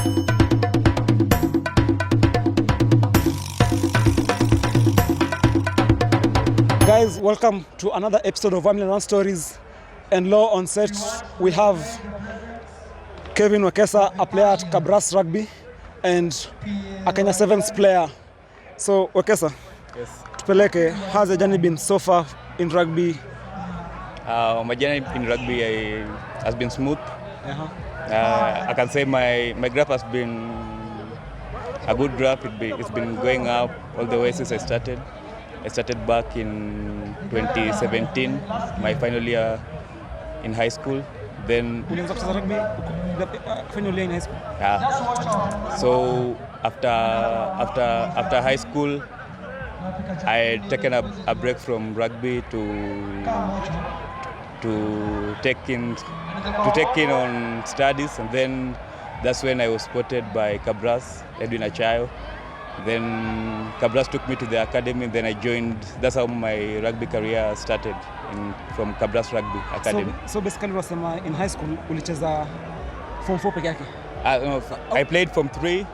Guys, welcome to another episode of Family Run Stories. And low on set, we have Kevin Wekesa, a player at Kabras Rugby, and a Kenya7s player. So, Wekesa, yes. Tupeleke, how's the journey been so far in rugby? My journey in rugby has been smooth. I can say my graph has been a good graph. It's been going up all the way since I started. I started back in 2017, my final year in high school. Then rugby final year in high school. Yeah. So after high school, I had taken a break from rugby to take in on studies, and then that's when I was spotted by Cabras, Edwin Achayo. Then Kabras took me to the academy, then I joined. That's how my rugby career started, from Kabras Rugby Academy. So basically wasema in high school ulicheza form 4 peke yake? No, I played form 3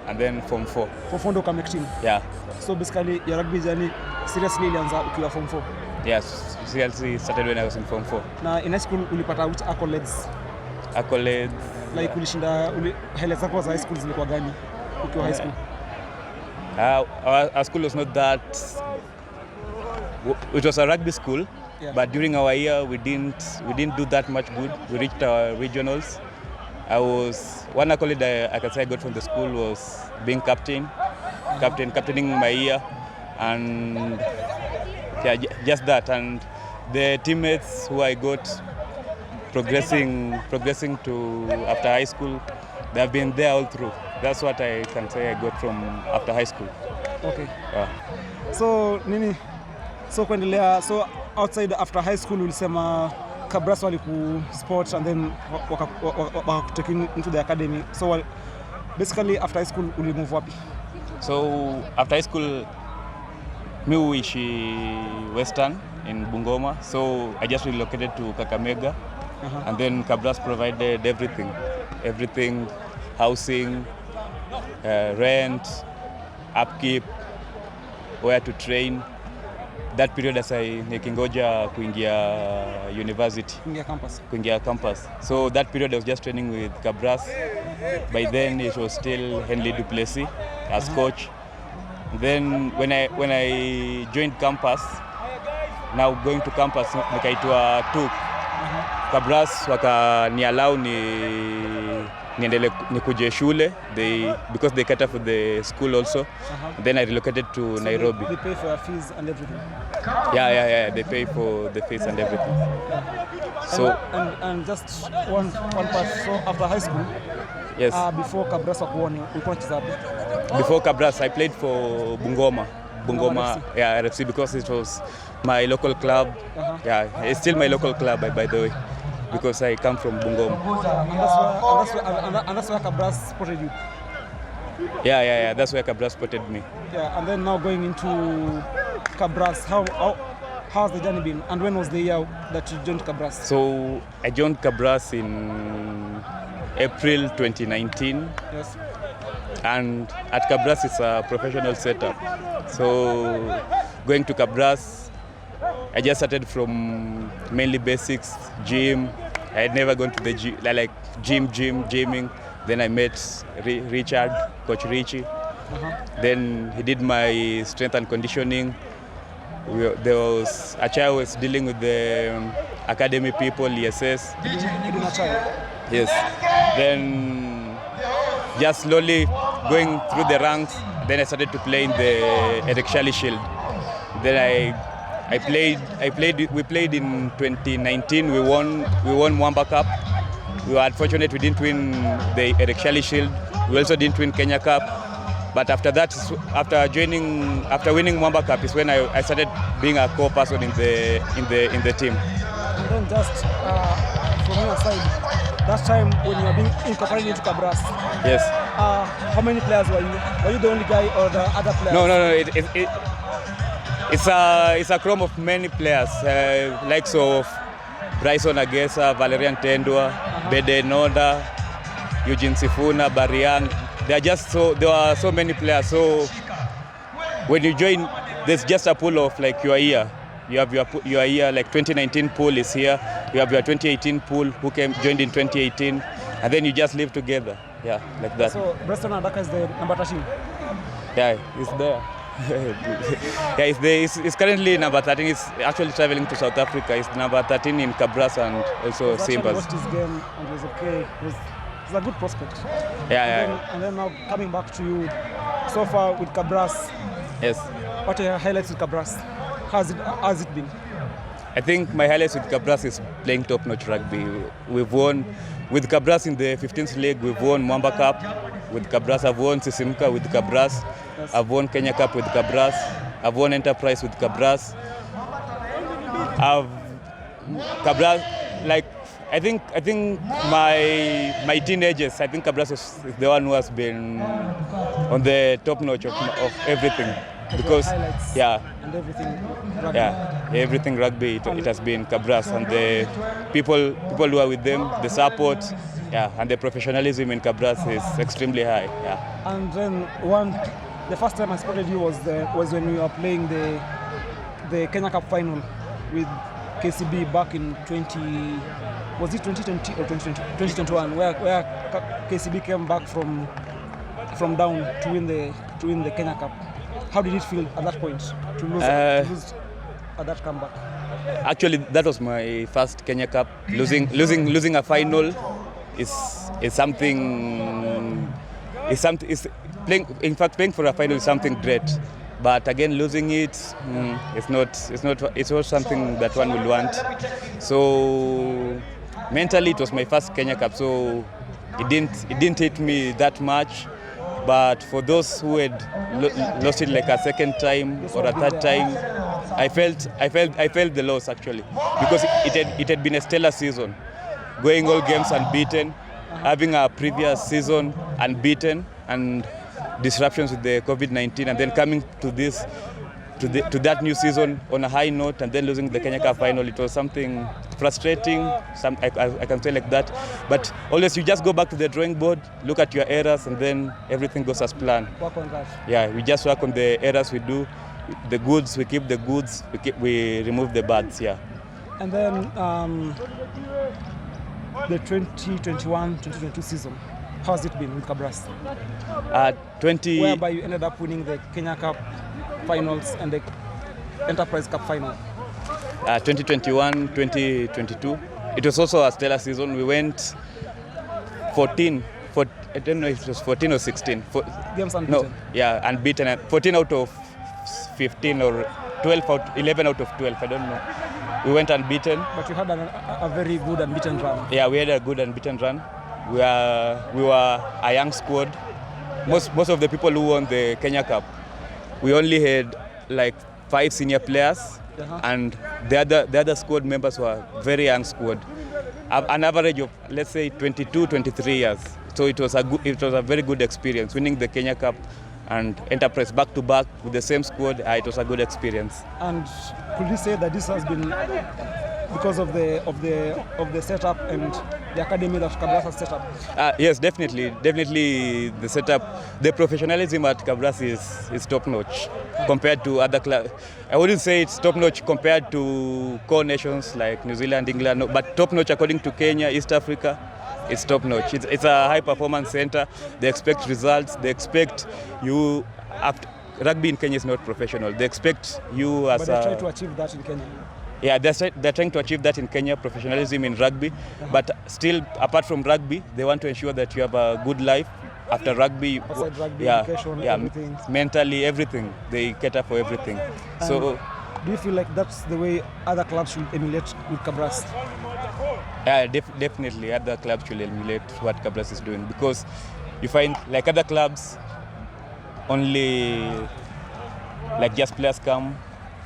and then form 4. Form 4 ndo kama team? Yeah. So basically your rugby journey seriously ilianza ukiwa form 4? Yes, seriously started when I was in form 4. Na in high school ulipata which accolades? Accolades? Like ulishinda, highlights zako za high school zilikuwa gani ukiwa high school? Our school was not that. It was a rugby school, yeah. But during our year we didn't do that much good. We reached our regionals. One accolade I can say I got from the school was being captaining my year, and yeah, just that. And the teammates who I got progressing to after high school, they have been there all through. That's what I can say I got from after high school. Okay. So kuendelea, so outside after high school ulisema Kabras waliku sport and then taking into the academy. So basically after high school uli move wapi? So after high school mi uishi Western in Bungoma. So I just relocated to Kakamega. And then Kabras provided everything, housing, rent, upkeep, where to train. That period as I nikingoja kuingia university. Kuingia campus. So that period I was just training with Kabras. By then it was still Henley Duplessis as coach. Then when I joined campus, now going to campus nikaitwa TUK. Kabras wakaniallow niendele nikuje shule, because they cater for the school also. Then I relocated to Nairobi. They pay for your fees and everything? Yeah, they pay for the fees and everything. So and just one part, so after high school, yes. Before Kabras wakuone, ulikuwa unacheza wapi? Before Kabras I played for Bungoma RFC, because it was my local club. Yeah, it's still my local club by the way, because I come from Bungoma. And that's where Kabras spotted you? Yeah, that's where Kabras spotted me. Yeah, and then now going into Kabras, how's the journey been? And when was the year that you joined Kabras? So I joined Kabras in April 2019. Yes. And at Kabras it's a professional setup. So going to Kabras, I just started from mainly basics, gym. I had never gone to the gym, like gymming. Then I met Richard, Coach Richie. Then he did my strength and conditioning. There was Achayo was dealing with the academy people, ESS. Yes. Then just slowly going through the ranks. Then I started to play in the Eric Shally Shield. Then we played in 2019. We won Mwamba Cup. We were unfortunate we didn't win the Eric Shally Shield. We also didn't win Kenya Cup. But after that, after winning Mwamba Cup is when I started being a core person in the team. And then just from your side, that time when you were being incorporated into Kabras. Yes. How many players were you? Were you the only guy or the other players? No. It's a chrome of many players, likes of Bryson Agesa, Valerian Tendwa, Bede Noda, Eugene Sifuna, Bariang. There are so many players. So when you join, there's just a pool of like your year. You have your year, like 2019 pool is here. You have your 2018 pool who joined in 2018, and then you just live together. Yeah, like that. So Preston Adaka is the number 13. Yeah, he's there. Yeah, he's there. He's currently number 13. He's actually traveling to South Africa. He's number 13 in Kabras and also I watched Simbas. his game and he was okay. He's a good prospect. Yeah. And then now coming back to you, so far with Kabras, Yes. what are your highlights with Kabras? How's it been? I think my highlights with Kabras is playing top-notch rugby. We've won with Kabras in the 15th league. We've won Mwamba Cup with Kabras. I've won Sisimka with Kabras. Yes. I've won Kenya Cup with Kabras. I've won Enterprise with Kabras. Kabras, like I think my teenagers. I think Kabras is the one who has been on the top-notch of everything. Because highlights yeah. and everything rugby. Yeah, everything rugby, it has been Kabras, and the people who are with them, the support, yeah, and the professionalism in Kabras is extremely high. Yeah. And then the first time I spotted you was when we were playing the Kenya Cup final with KCB back in 2020 or 2021, where KCB came back from down to win the Kenya Cup. How did it feel at that point to lose at that comeback? Actually, that was my first Kenya Cup. Losing a final is something. Playing for a final is something great. But again, losing it, it's not something that one will want. So mentally, it was my first Kenya Cup, so it didn't hit me that much. But for those who had lost it like a second time or a third time, I felt the loss actually, because it had been a stellar season, going all games unbeaten, having a previous season unbeaten, and disruptions with the COVID-19, and then coming to that new season on a high note, and then losing the Kenya Cup final. It was something frustrating, I can say like that. But always you just go back to the drawing board, look at your errors, and then everything goes as planned. Work on that. Yeah, we just work on the errors we do. The goods, we keep the goods, we remove the bads, yeah. And then the 2021-2022 season, how has it been with Kabras? Whereby you ended up winning the Kenya Cup finals and the Enterprise Cup final. 2021-2022. It was also a stellar season. We went 14, I don't know if it was 14 or 16. Games unbeaten. No, yeah, unbeaten. 14 out of 15 or 11 out of 12, I don't know. We went unbeaten. But you had a very good unbeaten run. Yeah, we had a good unbeaten run. We were a young squad. Most of the people who won the Kenya Cup, we only had like 5 senior players, and the other squad members were very young squad, an average of let's say 22, 23 years. So it was a very good experience winning the Kenya Cup and Enterprise back to back with the same squad. It was a good experience. And could you say that this has been because of the setup and the academy that Kabras has set up? Yes, definitely the setup, the professionalism at Kabras is top notch compared to other clubs. I wouldn't say it's top notch compared to core nations like New Zealand, England, but top notch according to Kenya, East Africa. It's top notch. It's a high performance center. They expect results. They expect you. Rugby in Kenya is not professional. They expect you as. But they try to achieve that in Kenya. Yeah, they're trying to achieve that in Kenya, professionalism in rugby. But still, apart from rugby, they want to ensure that you have a good life after rugby. Outside rugby, education, everything. Mentally, everything. They cater for everything. So, do you feel like that's the way other clubs should emulate with Kabras? Yeah, definitely other clubs should emulate what Kabras is doing, because you find like other clubs only like just players come,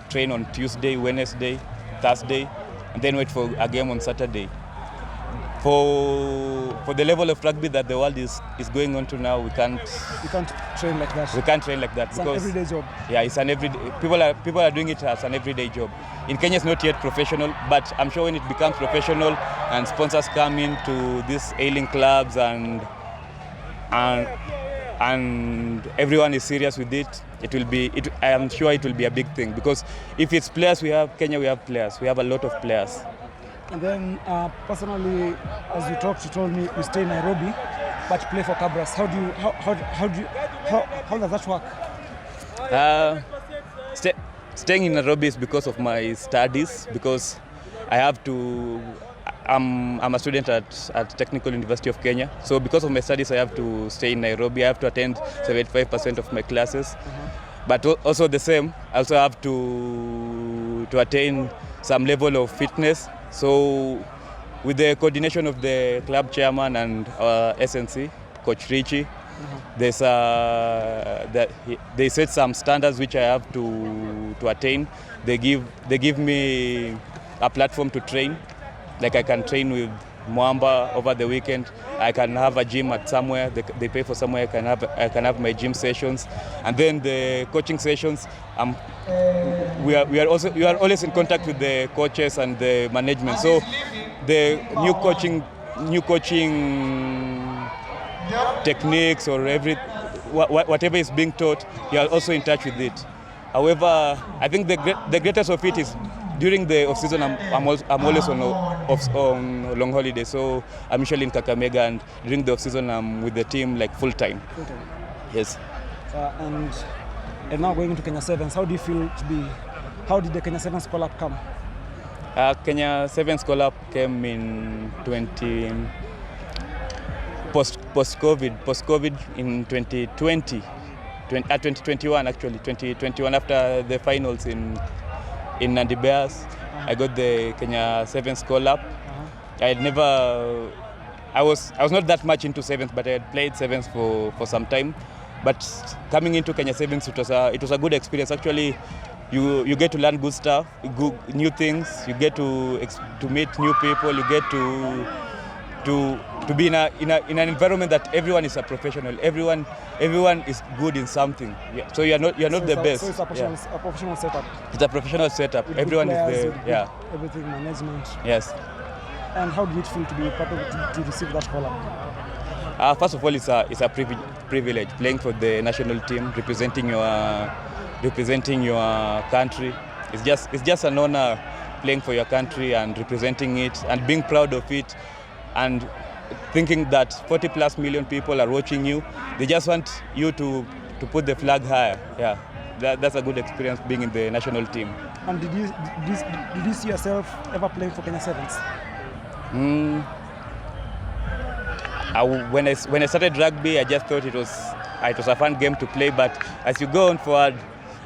train on Tuesday, Wednesday, Thursday, and then wait for a game on Saturday. For the level of rugby that the world is going on to now, we can't train like that. We can't train like that. It's because an everyday job. Yeah, it's an everyday. People are doing it as an everyday job. In Kenya, it's not yet professional, but I'm sure when it becomes professional and sponsors come into these ailing clubs and and everyone is serious with it. I am sure it will be a big thing, because if it's players, we have Kenya, we have players. We have a lot of players. And then personally, as you talked, you told me you stay in Nairobi, but you play for Kabras. How does that work? Staying in Nairobi is because of my studies, because I have to. I'm a student at Technical University of Kenya, so because of my studies, I have to stay in Nairobi. I have to attend 75% of my classes, but also the same. I also have to attain some level of fitness. So, with the coordination of the club chairman and our SNC, Coach Richie, they set some standards which I have to attain. They give me a platform to train. Like I can train with Mwamba over the weekend. I can have a gym at somewhere. They pay for somewhere. I can have my gym sessions, and then the coaching sessions. We are always in contact with the coaches and the management. So the new coaching techniques or whatever is being taught, you are also in touch with it. However, I think the greatest of it is during the off season. I'm always on long holiday, so I'm usually in Kakamega, and during the off season I'm with the team like full time. Yes. And now going into Kenya7s, how do you feel to be? How did the Kenya7s call up come? Kenya7s call up came in post-COVID in 2020. 2021 actually, 2021 after the finals in Nandi Bears, I got the Kenya7s call up. I was not that much into sevens, but I had played sevens for some time. But coming into Kenya7s, it was a good experience. Actually, you get to learn good stuff, new things. You get to meet new people. You get to be in an environment that everyone is a professional. Everyone is good in something. Yeah. So you're not the best. So it's a professional setup. It's a professional setup. With everyone players, is there. Yeah. Everything management. Yes. And how did it feel to be part of to receive that call up? First of all, it's a privilege playing for the national team, representing your country. It's just an honor playing for your country and representing it and being proud of it, and thinking that 40+ million people are watching you. They just want you to put the flag higher. Yeah, that's a good experience being in the national team. And did you see yourself ever playing for Kenya7s? When I started rugby, I just thought it was a fun game to play. But as you go on forward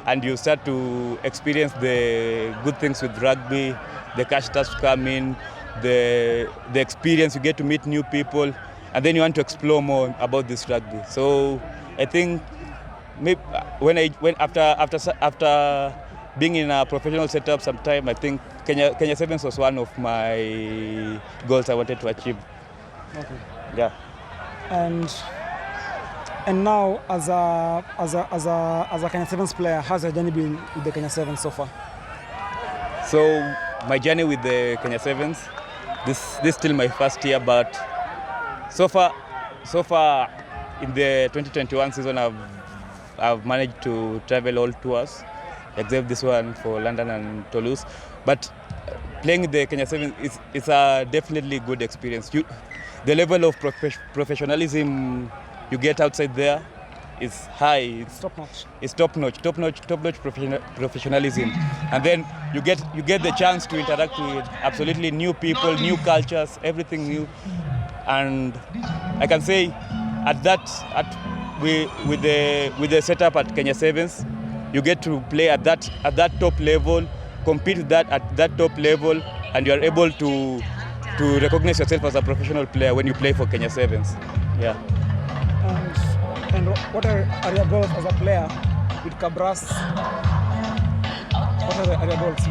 and you start to experience the good things with rugby, the cash starts to come in, the experience, you get to meet new people, and then you want to explore more about this rugby. So I think maybe after being in a professional setup sometime, I think Kenya7s was one of my goals I wanted to achieve. Okay. Yeah. And now as a Kenya7s player, how's your journey been with the Kenya7s so far? So my journey with the Kenya7s, this is still my first year, but so far in the 2021 season, I've managed to travel all tours, except this one for London and Toulouse. But playing with the Kenya7s is a definitely good experience. The level of professionalism you get outside there is high. It's top notch. It's top notch professionalism, and then you get the chance to interact with absolutely new people, new cultures, everything new. And I can say with the setup at Kenya7s, you get to play at that top level, compete at that top level, and you are able to recognize yourself as a professional player when you play for Kenya7s. Yeah. And what are your goals as a player with Kabras? What are your goals?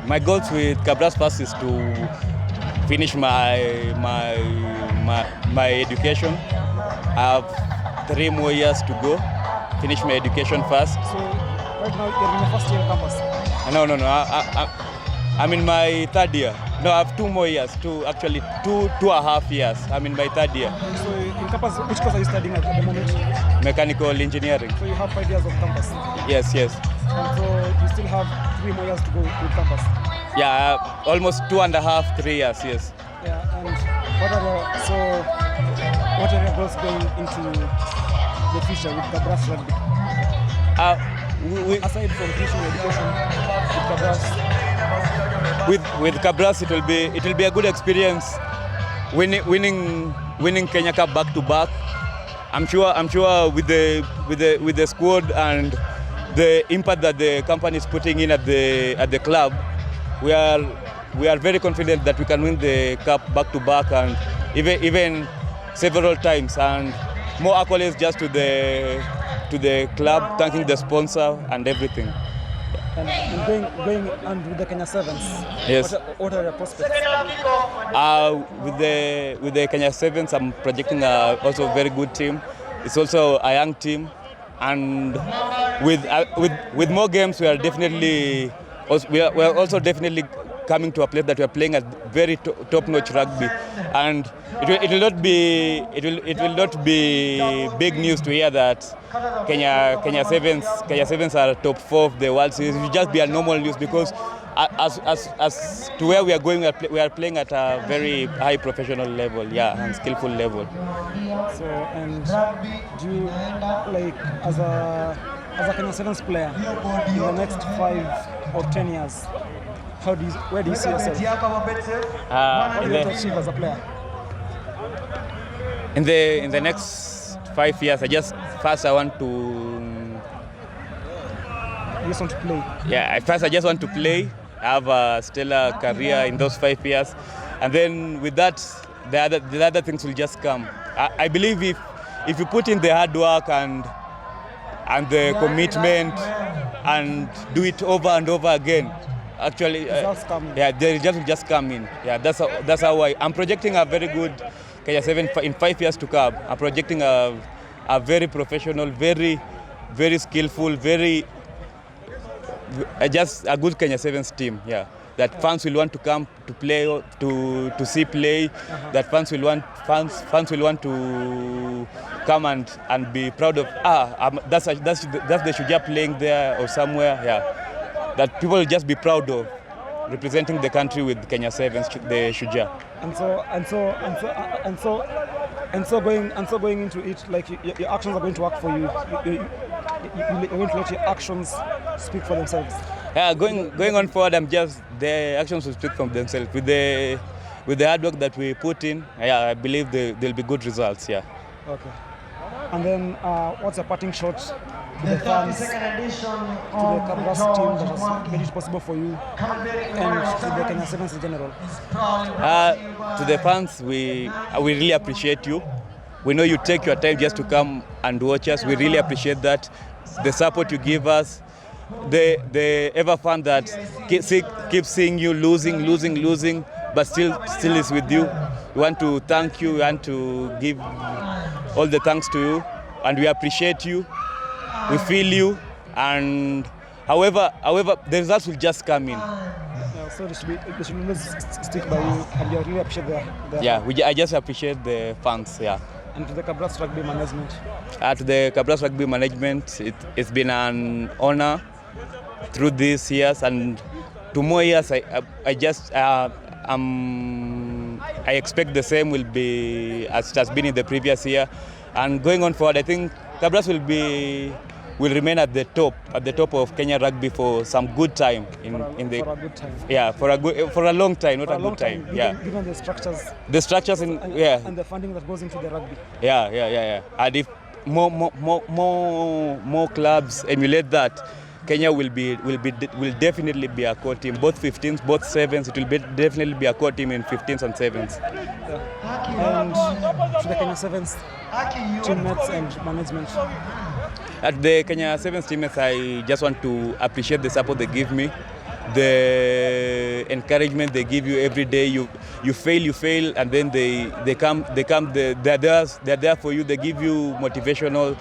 My goals with Cabras first is to finish my education. I have 3 more years to go. Finish my education first. So right now you're in your first year campus? No. I'm in my third year. No, I have 2 more years. Two and a half years. I'm in my 3rd year. So in campus, which course are you studying at the moment? Mechanical engineering. So you have 5 years of campus? Yes. And so you still have 3 more years to go with campus? Yeah, almost 2.5, 3 years, yes. Yeah, and what are your goals going into the future with Kabras rugby? Aside from teaching education with Kabras? With Kabras, it will be a good experience. Winning Kenya Cup back to back. I'm sure with the squad and the impact that the company is putting in at the club, we are very confident that we can win the cup back to back and even several times, and more accolades just to the club, thanking the sponsor and everything. And going and with the Kenya7s, yes. What are your prospects? With the Kenya7s, I'm projecting also a very good team. It's also a young team, and with more games, we are also definitely coming to a place that we are playing at very top-notch rugby, and it will not be big news to hear that Kenya7s are top 4 of the World Series. It will just be a normal news because as to where we are going, we are playing at a very high professional level, and skillful level. So, and do you, like, as a Kenya7s player in the next 5 or 10 years, where do you see yourself? What do you want to achieve as a player? In the next 5 years, I want to. You just want to play? Yeah, first I just want to play, have a stellar career in those 5 years, and then with that, the other things will just come. I believe if you put in the hard work and the commitment and do it over and over again, actually, the results will just come in. Yeah, that's how I'm projecting a very good Kenya7 in 5 years to come. I'm projecting a very professional, very skillful, just a good Kenya7's team. Yeah, that fans will want to come to play, to see play. That fans will want to come and be proud of. That's the Shuja playing there or somewhere. Yeah, that people will just be proud of representing the country with Kenya7s, the Shuja. And so going into it, like your actions are going to work for you. You're going to let your actions speak for themselves. Yeah, going on forward, the actions will speak for themselves. With the hard work that we put in, I believe there'll be good results. Yeah. Okay. And then, what's a parting shot to the fans, to the Kabras team that has made it possible for you, and to the Kenya7s in general? To the fans, we really appreciate you. We know you take your time just to come and watch us. We really appreciate that. The support you give us, the ever fan that keeps seeing you losing, but still is with you. We want to thank you. We want to give all the thanks to you, and we appreciate you. We feel you, and however the results will just come in. Yeah, so they should always stick by you, and you really appreciate their I just appreciate the fans. Yeah. And to the Kabras rugby management? To the Kabras rugby management, it's been an honor through these years, and 2 more years. I expect the same will be as it has been in the previous year, and going on forward, I think Kabras will remain at the top of Kenya rugby for some good time. For a good time. Yeah, for a long time, not a good time. Given the structures. And the funding that goes into the rugby. Yeah. And if more clubs emulate that, Kenya will definitely be a core team. Both 15s, both 7s. It will definitely be a core team in 15s and 7s. Yeah. And to the Kenya7s teammates and management. At the Kenya7s teammates, I just want to appreciate the support they give me, the encouragement they give you every day. You fail, and then they come. They're there for you. They give you motivational.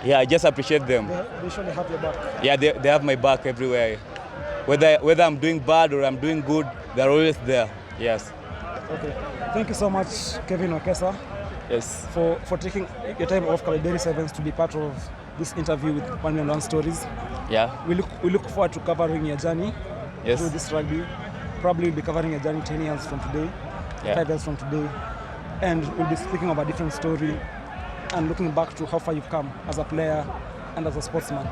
Yeah, I just appreciate them. They usually have your back. Yeah, they have my back everywhere. Whether I'm doing bad or I'm doing good, they're always there. Yes. Okay. Thank you so much, Kevin Wekesa, Yes. for taking your time off Kabeberi 7s to be part of this interview with 1 Stories. Yeah. We look forward to covering your journey Yes. through this rugby. Probably we'll be covering your journey 10 years from today, Yeah. 5 years from today, and we'll be speaking of a different story and looking back to how far you've come as a player and as a sportsman.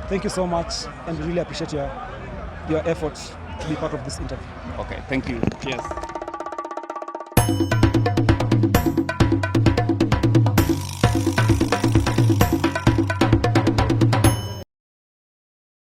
Thank you so much, and really appreciate your effort to be part of this interview. Okay. Thank you. Cheers.